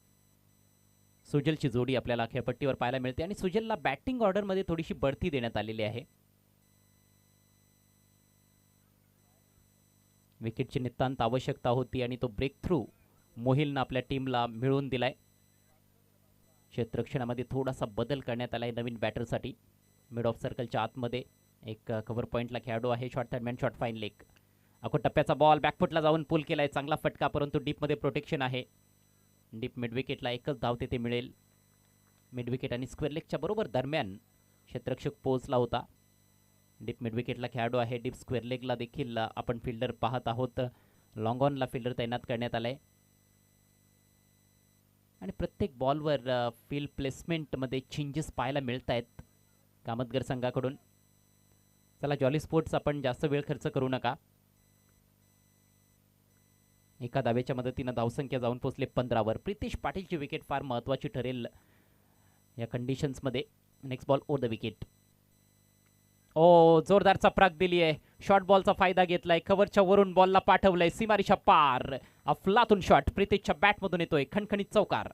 Speaker 3: सुजलची जोडी आपल्याला खेळपट्टीवर पाहायला मिळते आणि सुजलला बॅटिंग ऑर्डरमध्ये थोडीशी बढती देण्यात आलेली आहे. विकेटची नितांत आवश्यकता होती आणि तो ब्रेक थ्रू मोहिलनं आपल्या टीमला मिळवून दिलाय. क्षेत्ररक्षणामध्ये थोडासा बदल करण्यात आलाय नवीन बॅटरसाठी. मिड ऑफ सर्कलच्या आतमध्ये एक कव्हर पॉईंटला खेळाडू आहे. Short third man, short fine leg. अको टप्प्याचा बॉल बॅकफुटला जाऊन पुल केलाय. चांगला फटका, परंतु डीपमध्ये प्रोटेक्शन आहे. डीप मिड विकेटला एकच धाव तेथे मिळेल. मिड विकेट आणि स्क्वेअर लेगच्या बरोबर दरम्यान क्षेत्ररक्षक पोहोचला होता. डीप मिड विकेटला खेळाडू आहे. डीप स्क्वेअर लेगला देखील आपण फिल्डर पाहत आहोत. लॉंग ऑनला फिल्डर तैनात करण्यात आलाय आणि प्रत्येक बॉलवर फील्ड प्लेसमेंटमध्ये चेंजेस पाहायला मिळत आहेत कामतगर संघाकडून. चला जॉली स्पोर्ट्स, आपण जास्त वेळ खर्च करू नका. एका धावेच्या मदतीनं धावसंख्या जाऊन पोहोचले 15वर. प्रितेश पाटीलची विकेट फार महत्त्वाची ठरेल या कंडिशन्समध्ये. Next ball over the wicket. ओ, जोरदार चपराक दिली आहे. शॉर्ट बॉलचा फायदा घेतलाय. कव्हरच्या वरून बॉलला पाठवलंय सीमारेषा पार. अफलातून शॉट प्रितेशच्या बॅटमधून येतोय. खणखणीत चौकार.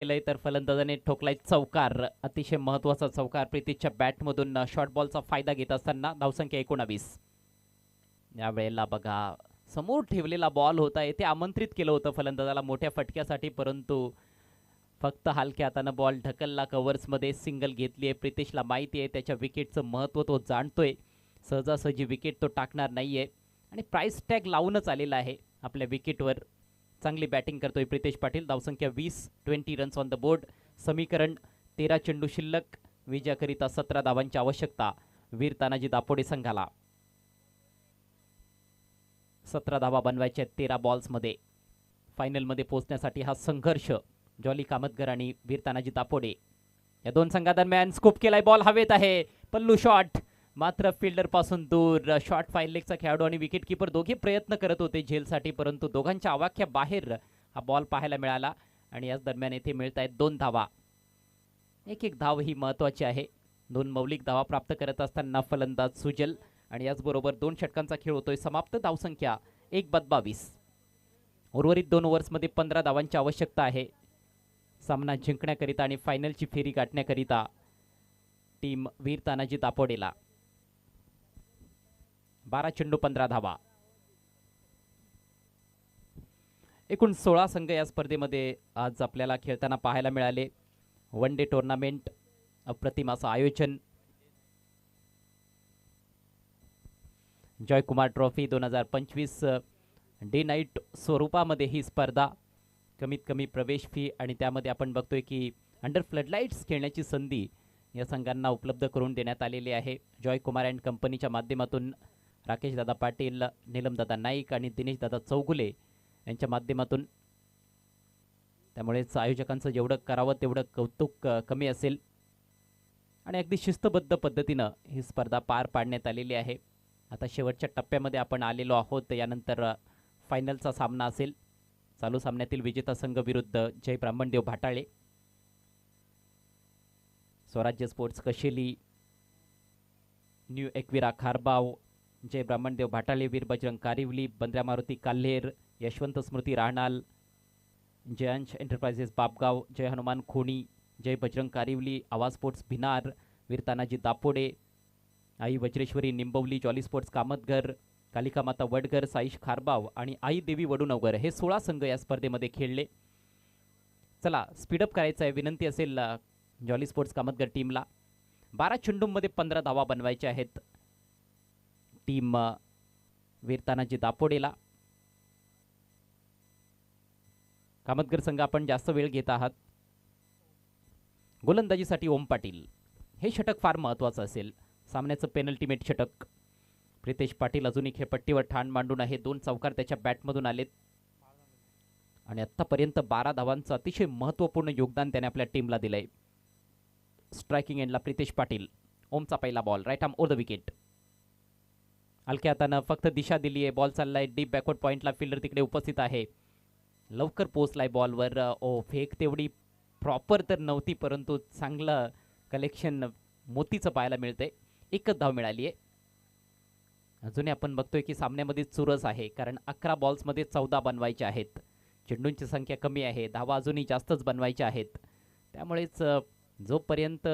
Speaker 3: केलंय तर फलंदाजाने ठोकलाय चौकार. अतिशय महत्वाचा चौकार प्रितेशच्या बॅटमधून शॉर्ट बॉलचा फायदा घेत असताना. धावसंख्या 19. यावेळेला बघा, समोर ठेवलेला बॉल होता. येथे आमंत्रित केलं होतं फलंदाजाला मोठ्या फटक्यासाठी, परंतु फक्त हलक्या हातानं बॉल ढकलला. कव्हर्समध्ये सिंगल घेतली आहे. प्रितेशला माहिती आहे त्याच्या विकेटचं महत्त्व तो जाणतोय. सहजासहजी विकेट तो टाकणार नाहीये आणि प्राइस टॅग लावूनच आलेला आहे आपल्या विकेटवर. चांगली बॅटिंग करतोय प्रितेश पाटील. धावसंख्या 20 रन्स ऑन द बोर्ड. समीकरण 13 चेंडू शिल्लक. विजयाकरिता 17 धावांची आवश्यकता वीर तानाजी दापोडे संघाला. 17 धावा बनवायच्या 13 बॉल्समध्ये. फायनलमध्ये पोहोचण्यासाठी हा संघर्ष जॉली कामतगर आणि वीर तानाजी दापोडे या दोन संघादरम्यान. स्कूप केलाय, बॉल हवेत आहे. पल्लू शॉट मात्र फिल्डर पासून दूर. शॉर्ट फाईन लेगचा खेळाडू आणि विकेट किपर दोघे प्रयत्न करत होते झेलसाठी, परंतु दोघांच्या आवाक्या बाहेर हा बॉल पाहायला मिळाला आणि याच दरम्यान येथे मिळत आहेत 2 धावा. एक धाव ही महत्त्वाची आहे. 2 मौलिक धावा प्राप्त करत असताना फलंदाज सुजल आणि याचबरोबर 2 षटकांचा खेळ होतोय. समाप्त धावसंख्या 1-22. उर्वरित 2 ओव्हर्समध्ये 15 धावांची आवश्यकता आहे सामना जिंकण्याकरिता आणि फायनलची फेरी गाठण्याकरिता टीम वीर तानाजी दापोडेला. 12 चेंडू 15 धावा. एकूण 16 संघ या स्पर्धेमध्ये आज आपल्याला खेळताना पाहायला मिळाले. वन डे टुर्नामेंट, अप्रतिम असं आयोजन. जयकुमार ट्रॉफी 2025 डे नाईट स्वरूपामध्ये ही स्पर्धा. कमीत कमी प्रवेश फी आणि त्यामध्ये आपण बघतोय की अंडर फ्लडलाईट्स खेळण्याची संधी या संघांना उपलब्ध करून देण्यात आलेली आहे. जयकुमार अँड कंपनीच्या माध्यमातून राकेश दादा पाटील, नीलमदादा नाईक आणि दिनेश दादा चौगुले यांच्या माध्यमातून. त्यामुळेच आयोजकांचं जेवढं करावं तेवढं कौतुक कमी असेल आणि अगदी शिस्तबद्ध पद्धतीनं ही स्पर्धा पार पाडण्यात आलेली आहे. आता शेवटच्या टप्प्यामध्ये आपण आलेलो आहोत. यानंतर फायनलचा सामना असेल. चालू सामन्यातील विजेता संघ विरुद्ध जय ब्राह्मणदेव भाटाळे. स्वराज्य स्पोर्ट्स कशेली, न्यू एकविरा खारबाव, जय ब्राह्मणदेव भाटाळे, वीर बजरंग कारिवली, बंद्रा मारुती काल्हेर, यशवंत स्मृती राहणाल, जयांश एंटरप्राइजेस बापगाव, जय हनुमान खोणी, जय बजरंग कारिवली, आवाज स्पोर्ट्स भिनार, वीर तानाजी दापोडे, आई वज्रेश्वरी निंबवली, जॉली स्पोर्ट्स कामतगर, कालिका माता वडगर, साईश खारबाव आणि आई देवी वडूनगर हे 16 संघ या स्पर्धेमध्ये खेळले. चला स्पीडअप करायचं आहे. विनंती असेल जॉली स्पोर्ट्स कामतगर टीमला. 12 चेंडूंमध्ये 15 धावा बनवायच्या आहेत टीम वीर तानाजी दापोडेला. कामतगर संघ आपण जास्त वेळ घेत आहात. गोलंदाजीसाठी ओम पाटील. हे षटक फार महत्त्वाचं असेल. सामन्याचं पेनल्टीमेट षटक. प्रितेश पाटील अजूनही खेळपट्टीवर ठाण मांडून आहे. 2 चौकार त्याच्या बॅटमधून आलेत आणि आत्तापर्यंत 12 धावांचं अतिशय महत्त्वपूर्ण योगदान त्याने आपल्या टीमला दिलंय. स्ट्रायकिंग एंडला प्रितेश पाटील. ओमचा पहिला ball right arm over the wicket. हलक्या हातानं फक्त दिशा दिली आहे. बॉल चाललाय डीप बॅकवर्ड पॉईंटला. फिल्डर तिकडे उपस्थित आहे. लवकर पोचलाय बॉलवर. ओ फेक तेवढी प्रॉपर तर नव्हती, परंतु चांगलं कलेक्शन मोतीचं पाहायला मिळते. एकच धाव मिळाली आहे. अजूनही आपण बघतोय की सामन्यामध्ये चुरस आहे, कारण 11 बॉल्समध्ये 14 बनवायचे आहेत. चेंडूंची संख्या कमी आहे, धावा अजूनही जास्तच बनवायच्या आहेत. त्यामुळेच जोपर्यंत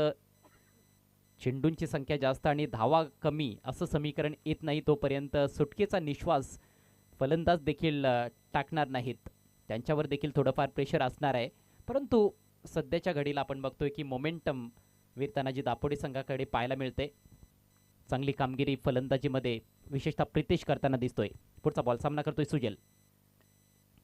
Speaker 3: चेंडूंची संख्या जास्त आणि धावा कमी असं समीकरण येत नाही, तोपर्यंत सुटकेचा निश्वास फलंदाज देखील टाकणार नाहीत. त्यांच्यावर देखील थोडंफार प्रेशर असणार आहे. परंतु सध्याच्या घडीला आपण बघतोय की मोमेंटम वीर तानाजी दापोडे संघाकडे पाहायला मिळते. चांगली कामगिरी फलंदाजीमध्ये विशेषतः प्रितेश करताना दिसतोय. पुढचा बॉल सामना करतोय सुजल.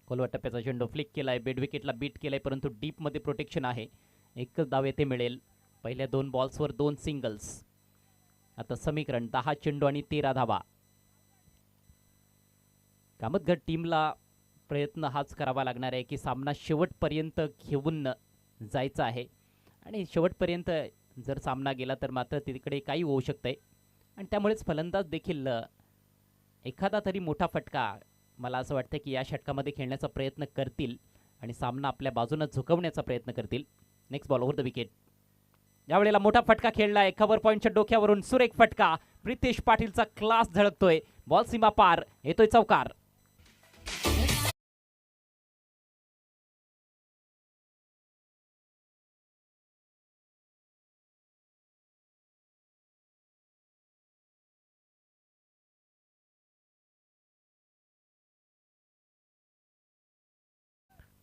Speaker 3: खोलवा टप्प्याचा चेंडू फ्लिक केलाय, बेड विकेटला बीट केलाय, परंतु डीपमध्ये प्रोटेक्शन आहे. एकच धाव येथे मिळेल. पहिल्या 2 बॉल्सवर 2 सिंगल्स. आता समीकरण 10 चेंडू आणि 13 धावा. कामतगड टीमला प्रयत्न हाच करावा लागणार आहे की सामना शेवटपर्यंत घेऊन जायचा आहे, आणि शेवटपर्यंत जर सामना गेला तर मात्र तिकडे काही होऊ शकतंय. आणि त्यामुळेच फलंदाज देखील एखादा तरी मोठा फटका, मला असं वाटतं की या षटकामध्ये खेळण्याचा प्रयत्न करतील आणि सामना आपल्या बाजूने झुकवण्याचा प्रयत्न करतील. Next ball over the wicket. यावेळेला मोठा फटका खेळलाय कव्हर पॉईंटच्या डोक्यावरून. सुरेख फटका. प्रितेश पाटीलचा क्लास झळकतोय. बॉल सीमा पार. येतोय चौकार.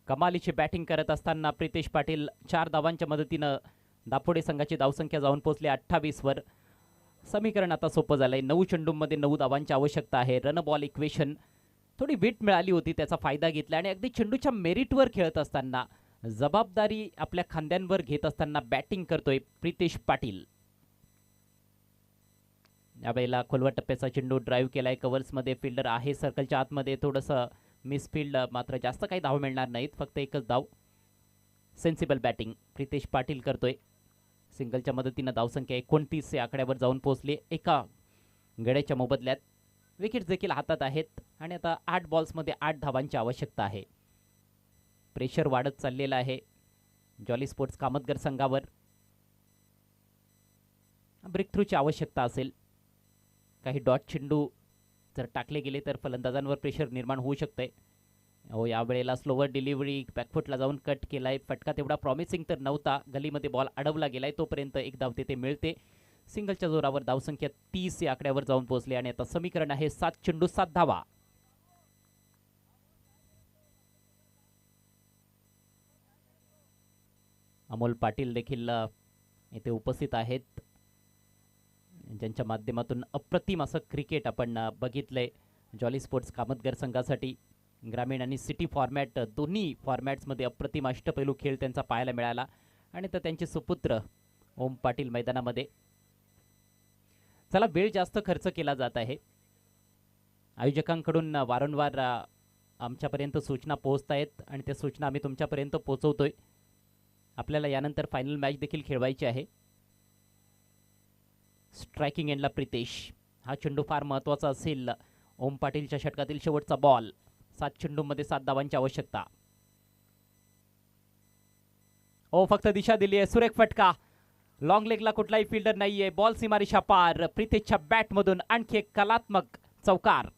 Speaker 3: कमालीची बॅटिंग करत असताना प्रितेश पाटील 4 धावांच्या मदतीनं दापोडे संघाची धावसंख्या जाऊन पोहोचली 28 वर. समीकरण आता सोपं झालंय. 9 चेंडूंमध्ये 9 धावांची आवश्यकता आहे. Run ball equation. थोडी विट मिळाली होती, त्याचा फायदा घेतला आणि अगदी चेंडूच्या मेरिटवर खेळत असताना, जबाबदारी आपल्या खांद्यांवर घेत असताना बॅटिंग करतोय प्रितेश पाटील. यावेळेला खोलवा टप्प्याचा चेंडू ड्राईव्ह केलाय कव्हर्समध्ये. फिल्डर आहे सर्कलच्या आतमध्ये. थोडंसं मिसफिल्ड, मात्र जास्त काही धाव मिळणार नाहीत, फक्त एकच धाव. सेन्सिबल बॅटिंग प्रितेश पाटील करतोय. सिंगलच्या मदतीनं धावसंख्या 29 या आकड्यावर जाऊन पोहोचली एका गड्याच्या मोबदल्यात. विकेट देखील हातात आहेत आणि आता 8 बॉल्समध्ये 8 धावांची आवश्यकता आहे. प्रेशर वाढत चाललेलं आहे जॉली स्पोर्ट्स कामतगर संघावर. ब्रेक थ्रूची आवश्यकता असेल. काही डॉट चेंडू जर टाकले गेले तर फलंदाजांवर प्रेशर निर्माण होऊ शकते. हो, यावेळेला स्लोवर डिलिव्हरी, बॅकफुटला जाऊन कट केलाय. फटका तेवढा प्रॉमिसिंग तर नव्हता. गलीमध्ये बॉल अडवला गेलाय, तोपर्यंत एक धाव तेथे मिळते. सिंगलच्या जोरावर धावसंख्या 30 या आकड्यावर जाऊन पोहोचली आणि आता समीकरण आहे 7 चेंडू 7 धावा. अमोल पाटील देखील येथे उपस्थित आहेत, ज्यांच्या माध्यमातून अप्रतिम असं क्रिकेट आपण बघितलंय जॉली स्पोर्ट्स कामतगर संघासाठी. ग्रामीण आणि सिटी फॉर्मॅट दोन्ही फॉर्मॅट्समध्ये अप्रतिम अष्टपैलू खेळ त्यांचा पाहायला मिळाला. आणि तर त्यांचे सुपुत्र ओम पाटील मैदानामध्ये. चला, वेळ जास्त खर्च केला जात आहे. आयोजकांकडून वारंवार आमच्यापर्यंत सूचना पोहोचत आहेत आणि त्या सूचना आम्ही तुमच्यापर्यंत पोहोचवतोय. आपल्याला यानंतर फायनल मॅच देखील खेळवायची आहे. स्ट्रायकिंग एंडला प्रितेश. हा चेंडू फार महत्त्वाचा असेल. ओम पाटीलच्या षटकातील शेवटचा बॉल. 7 चेंडूंमध्ये 7 धावांची आवश्यकता. ओ, फक्त दिशा दिली आहे. सुरेख फटका. लॉंग लेगला कुठलाही फिल्डर नाहीये. बॉल सीमारेषा पार. प्रितेशच्या बॅटमधून आणखी एक कलात्मक चौकार.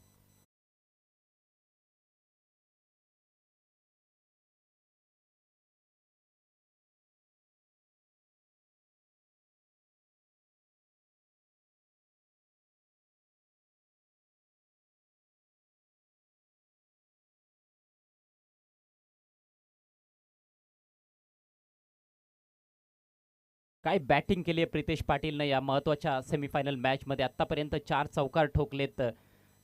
Speaker 3: काय बॅटिंग केली आहे प्रितेश पाटीलनं या महत्त्वाच्या सेमीफायनल मॅचमध्ये. आत्तापर्यंत 4 चौकार ठोकलेत.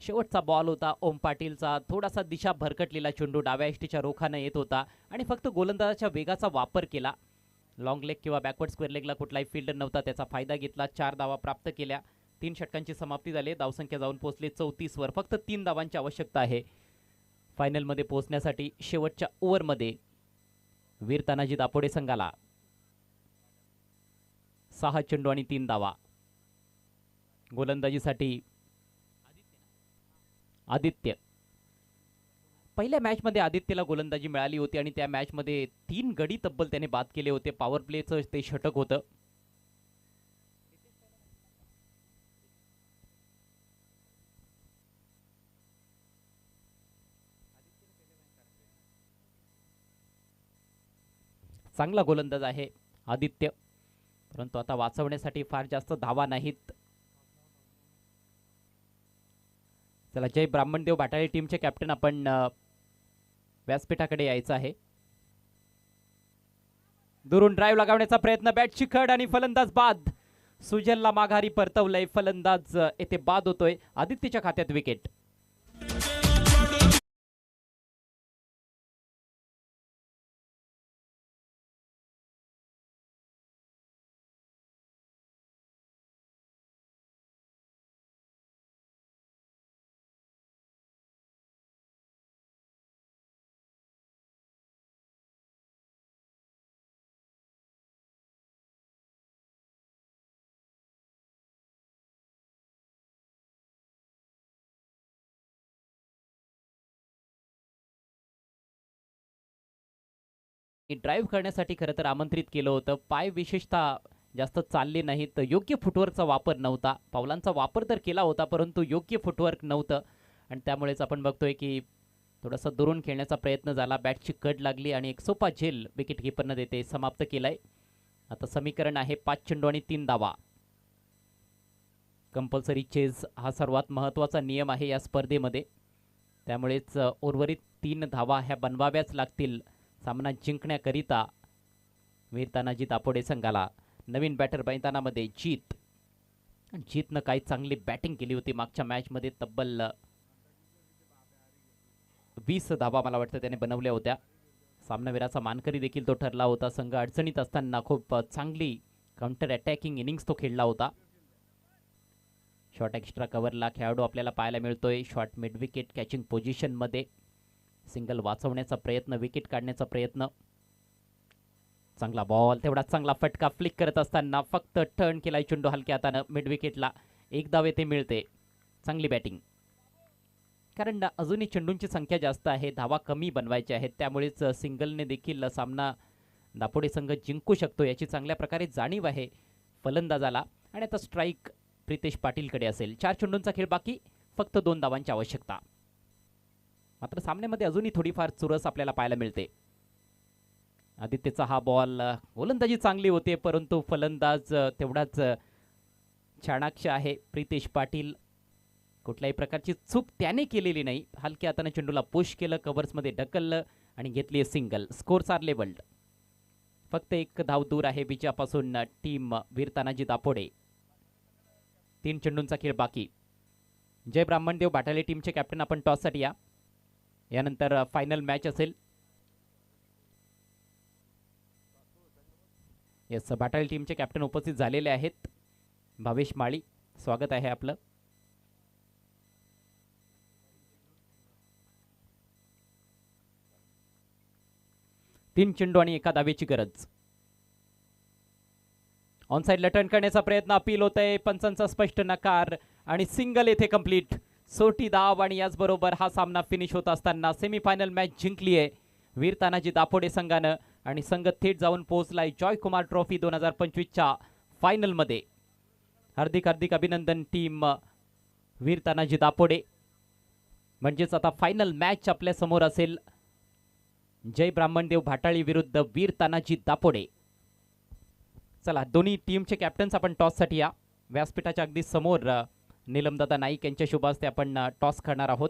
Speaker 3: शेवटचा बॉल होता ओम पाटीलचा. थोडासा दिशा भरकटलेला चेंडू डाव्या एष्टीच्या रोखानं येत होता आणि फक्त गोलंदाजाच्या वेगाचा वापर केला. लॉंग लेग किंवा बॅकवर्ड स्क्वेअर लेगला कुठलाही फिल्डर नव्हता, त्याचा फायदा घेतला. 4 धावा प्राप्त केल्या. 3 षटकांची समाप्ती झाली. धावसंख्या जाऊन पोहोचली 34 वर. फक्त 3 धावांची आवश्यकता आहे फायनलमध्ये पोहोचण्यासाठी. शेवटच्या ओव्हरमध्ये वीर तानाजी दापोडे संघाला 6 चेंडू आणि 3 धावा. गोलंदाजीसाठी आदित्य. पहिल्या मॅचमध्ये आदित्यला गोलंदाजी मिळाली होती आणि त्या मॅचमध्ये 3 गडी तब्बल त्याने बाद केले होते. पॉवर प्लेचं ते षटक होतं. चांगला गोलंदाज आहे आदित्य, परंतु आता वाचवण्यासाठी फार जास्त धावा नाहीत. चला, जय ब्राह्मणदेव भाटाळे टीमचे कॅप्टन आपण व्यासपीठाकडे यायचं आहे. दुरून ड्राईव्ह लगावण्याचा प्रयत्न, बॅट चिखड आणि फलंदाज बाद. सुजलला माघारी परतवलंय, फलंदाज येथे बाद होतोय. आदित्यच्या खात्यात विकेट. ड्राईव्ह करण्यासाठी खरं तर आमंत्रित केलं होतं. पाय विशेषतः जास्त चालले नाहीत. योग्य फुटवर्कचा वापर नव्हता. पावलांचा वापर तर केला होता, परंतु योग्य फुटवर्क नव्हतं आणि त्यामुळेच आपण बघतोय की थोडासा दुरून खेळण्याचा प्रयत्न झाला. बॅटची कड लागली आणि एक सोपा झेल विकेट कीपरनं देते समाप्त केलाय. आता समीकरण आहे 5 चेंडू आणि 3 धावा. कंपल्सरी चेज हा सर्वात महत्त्वाचा नियम आहे या स्पर्धेमध्ये, त्यामुळेच उर्वरित 3 धावा ह्या बनवाव्याच लागतील सामना जिंकण्याकरिता वीर तानाजी दापोडे संघाला. नवीन बॅटर मैदानामध्ये जीतनं काही चांगली बॅटिंग केली होती मागच्या मॅचमध्ये. तब्बल 20 धावा मला वाटतं त्याने बनवल्या होत्या. सामनावीराचा मानकरी देखील तो ठरला होता. संघ अडचणीत असताना खूप चांगली काउंटर अटॅकिंग इनिंग्स तो खेळला होता. शॉर्ट एक्स्ट्रा कव्हरला खेळाडू आपल्याला पाहायला मिळतोय. शॉर्ट मिड विकेट कॅचिंग पोझिशनमध्ये सिंगल वाचवण्याचा प्रयत्न, विकेट काढण्याचा प्रयत्न. चांगला बॉल, तेवढा चांगला फटका. फ्लिक करत असताना फक्त टर्न केलाय चेंडू हलक्या हातानं मिड विकेटला. एक धाव येथे मिळते. चांगली बॅटिंग, कारण अजूनही चेंडूंची संख्या जास्त आहे, धावा कमी बनवायच्या आहेत, त्यामुळेच सिंगलने देखील सामना दापोडे संघ जिंकू शकतो याची चांगल्या प्रकारे जाणीव आहे फलंदाजाला. आणि आता स्ट्राईक प्रितेश पाटीलकडे असेल. 4 चेंडूंचा खेळ बाकी, फक्त 2 धावांची आवश्यकता. मात्र सामन्यामध्ये अजूनही थोडीफार चुरस आपल्याला पाहायला मिळते. आदित्यचा हा बॉल, गोलंदाजी चांगली होते, परंतु फलंदाज तेवढाच चाणाक्ष आहे प्रितेश पाटील. कुठल्याही प्रकारची चूक त्याने केलेली नाही. हलक्या हाताने चेंडूला पुश केलं, कव्हर्समध्ये ढकललं आणि घेतली सिंगल. Scores R levelled. फक्त 1 धाव दूर आहे विजयापासून टीम वीर तानाजी दापोडे. 3 चेंडूंचा खेळ बाकी. जय ब्राह्मणदेव भाटाळे टीमचे कॅप्टन आपण टॉससाठी या. यानंतर फायनल मॅच असेल. येस, भाटाळे टीमचे कॅप्टन उपस्थित झालेले आहेत. भावेश माळी, स्वागत आहे आपलं. तीन चेंडू आणि 1 धावेची गरज. ऑन साइडला टर्न करण्याचा प्रयत्न, अपील होत आहे, पंचांचा स्पष्ट नकार आणि सिंगल येथे कंप्लीट. सोटी धाव आणि याचबरोबर हा सामना फिनिश होत असताना सेमीफायनल मॅच जिंकली आहे वीर तानाजी दापोडे संघानं आणि संघ थेट जाऊन पोहोचलाय जॉय कुमार ट्रॉफी 2025च्या फायनलमध्ये. हार्दिक हार्दिक अभिनंदन टीम वीर तानाजी दापोडे. म्हणजेच आता फायनल मॅच आपल्या समोर असेल, जय ब्राह्मणदेव भाटाळी विरुद्ध वीर तानाजी दापोडे. चला, दोन्ही टीमचे कॅप्टन्स आपण टॉससाठी या. व्यासपीठाच्या अगदी समोर नीलमदादा नाईक यांच्या शुभ हस्ते आपण टॉस करणार आहोत.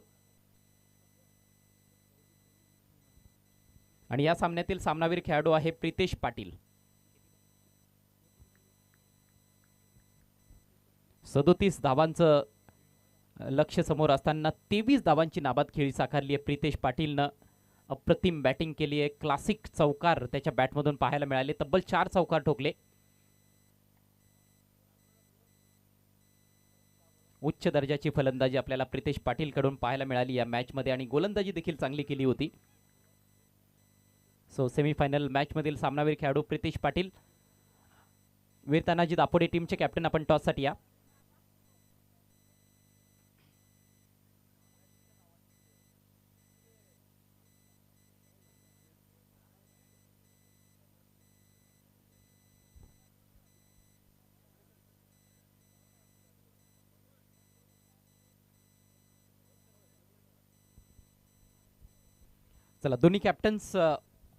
Speaker 3: आणि या सामन्यातील सामनावीर खेळाडू आहे प्रितेश पाटील. 37 धावांचं लक्ष समोर असताना 23 धावांची नाबाद खेळी साकारली आहे प्रितेश पाटीलनं. अप्रतिम बॅटिंग केली आहे. क्लासिक चौकार त्याच्या बॅटमधून पाहायला मिळाले. तब्बल 4 चौकार ठोकले. उच्च दर्जाची फलंदाजी आपल्याला प्रितेश पाटील कडून पाहायला मिळाली या मॅचमध्ये आणि गोलंदाजी देखील चांगली केली होती. सो सेमीफायनल मॅच मधील सामनावीर खेळाडू प्रितेश पाटील. वीर तानाजी दापोडे टीमचे कॅप्टन आपण टॉससाठी या. चला दोन्ही कॅप्टन्स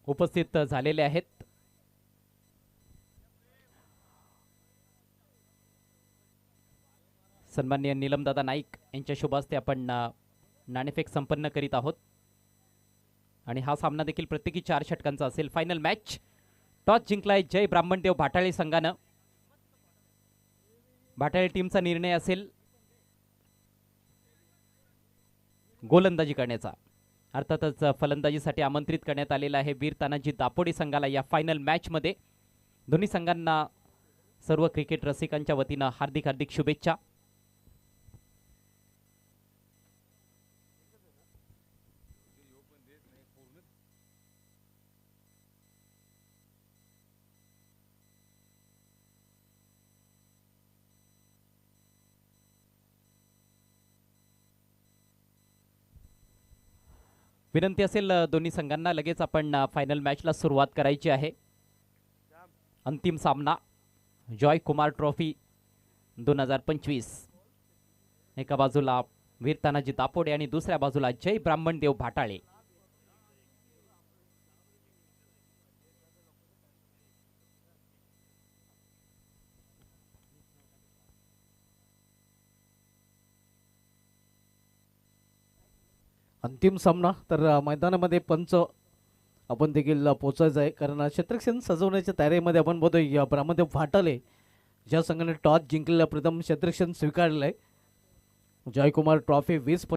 Speaker 3: उपस्थित झालेले आहेत. सन्माननीय नीलमदादा नाईक यांच्या शुभ हस्ते आपण नाणेफेक संपन्न करीत आहोत आणि हा सामना देखील प्रत्येकी 4 षटकांचा असेल. फायनल मॅच टॉस जिंकलाय जय ब्राह्मणदेव भाटाळे संघानं. भाटाळे टीमचा निर्णय असेल गोलंदाजी करण्याचा. अर्थातच फलंदाजीसाठी आमंत्रित करण्यात आलेला आहे वीर तानाजी दापोडे संघाला या फायनल मॅच मध्ये. दोन्ही संघांना सर्व क्रिकेट रसिकांच्या वतीनं हार्दिक हार्दिक शुभेच्छा. विनंती असेल दोन्ही संघांना, लगेच आपण फायनल मॅचला सुरुवात करायची आहे. अंतिम सामना जॉय कुमार ट्रॉफी 2025. एका बाजूला वीर तानाजी दापोडे आणि दुसऱ्या बाजूला जय ब्राह्मणदेव भाटाळे.
Speaker 1: अंतिम सामना तर मैदानामध्ये पंच आपण देखील पोचायचं आहे, कारण क्षेत्रक्षण सजवण्याच्या तयारीमध्ये आपण बघतोय ब्राह्मणदेव भाटाले ज्या संघाने टॉस जिंकलेला प्रथम क्षेत्रक्षण स्वीकारलेलं आहे. जयकुमार ट्रॉफी 20